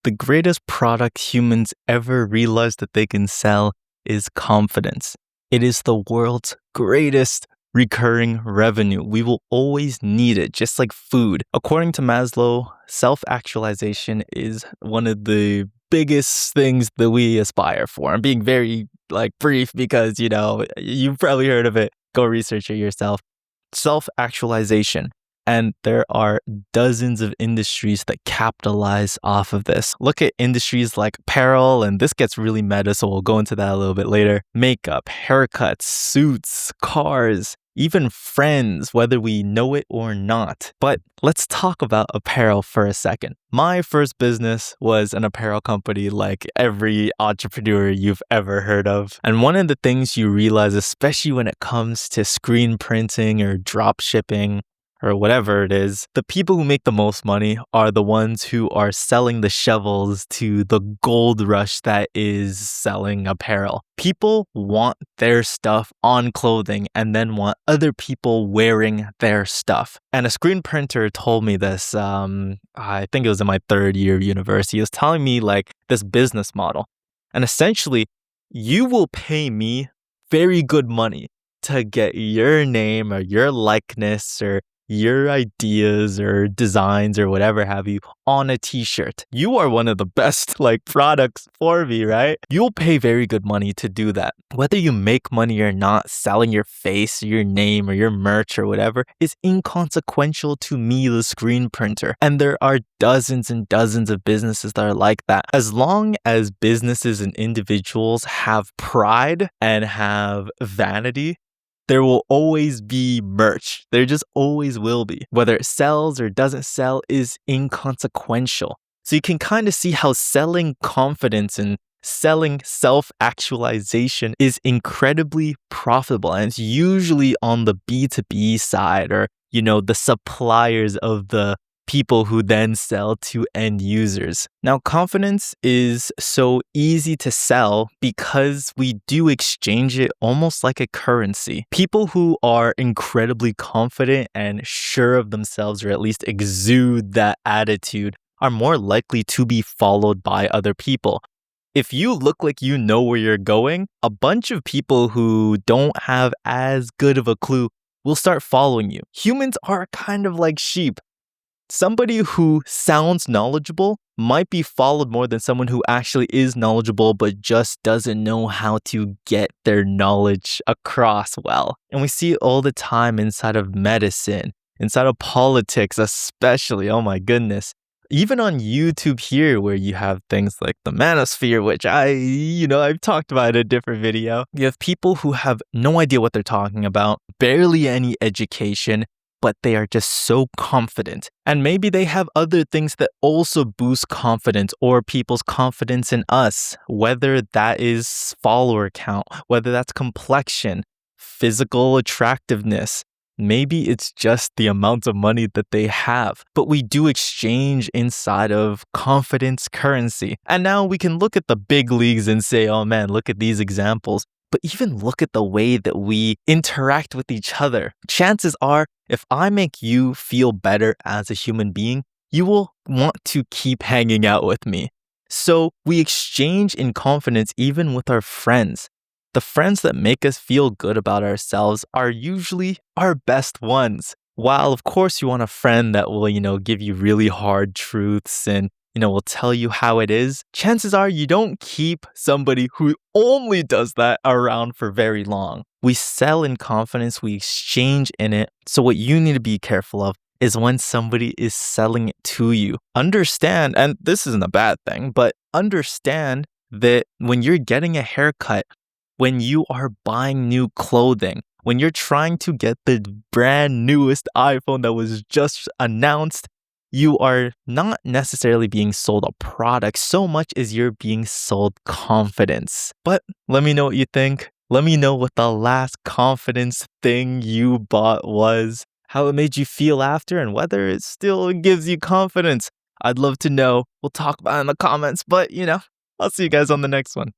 The greatest product humans ever realized that they can sell is confidence. It is the world's greatest recurring revenue. We will always need it, just like food. According to Maslow, self-actualization is one of the biggest things that we aspire for. I'm being very brief because, you've probably heard of it. Go research it yourself. Self-actualization. And there are dozens of industries that capitalize off of this. Look at industries like apparel, and this gets really meta, so we'll go into that a little bit later. Makeup, haircuts, suits, cars, even friends, whether we know it or not. But let's talk about apparel for a second. My first business was an apparel company like every entrepreneur you've ever heard of. And one of the things you realize, especially when it comes to screen printing or drop shipping, or whatever it is, the people who make the most money are the ones who are selling the shovels to the gold rush that is selling apparel. People want their stuff on clothing and then want other people wearing their stuff. And a screen printer told me this, I think it was in my third year of university. He was telling me this business model. And essentially, you will pay me very good money to get your name or your likeness or your ideas or designs or whatever have you on a t-shirt. You are one of the best products for me, right? You'll pay very good money to do that. Whether you make money or not, selling your face, your name, or your merch or whatever is inconsequential to me, the screen printer. And there are dozens and dozens of businesses that are like that. As long as businesses and individuals have pride and have vanity, there will always be merch. There just always will be. Whether it sells or doesn't sell is inconsequential. So you can kind of see how selling confidence and selling self-actualization is incredibly profitable. And it's usually on the B2B side or, the suppliers of the people who then sell to end users. Now, confidence is so easy to sell because we do exchange it almost like a currency. People who are incredibly confident and sure of themselves, or at least exude that attitude, are more likely to be followed by other people. If you look like you know where you're going, a bunch of people who don't have as good of a clue will start following you. Humans are kind of like sheep. Somebody who sounds knowledgeable might be followed more than someone who actually is knowledgeable but just doesn't know how to get their knowledge across well. And we see it all the time inside of medicine, inside of politics especially, oh my goodness. Even on YouTube here where you have things like the manosphere, which I've talked about in a different video. You have people who have no idea what they're talking about, barely any education, but they are just so confident. And maybe they have other things that also boost confidence or people's confidence in us, whether that is follower count, whether that's complexion, physical attractiveness. Maybe it's just the amount of money that they have, but we do exchange inside of confidence currency. And now we can look at the big leagues and say, oh man, look at these examples. But even look at the way that we interact with each other. Chances are, if I make you feel better as a human being, you will want to keep hanging out with me. So we exchange in confidence even with our friends. The friends that make us feel good about ourselves are usually our best ones. While of course you want a friend that will, give you really hard truths and will tell you how it is, chances are you don't keep somebody who only does that around for very long. We sell in confidence, we exchange in it. So what you need to be careful of is when somebody is selling it to you. Understand, and this isn't a bad thing, but understand that when you're getting a haircut, when you are buying new clothing, when you're trying to get the brand newest iPhone that was just announced, you are not necessarily being sold a product so much as you're being sold confidence. But let me know what you think. Let me know what the last confidence thing you bought was, how it made you feel after, and whether it still gives you confidence. I'd love to know. We'll talk about it in the comments, but I'll see you guys on the next one.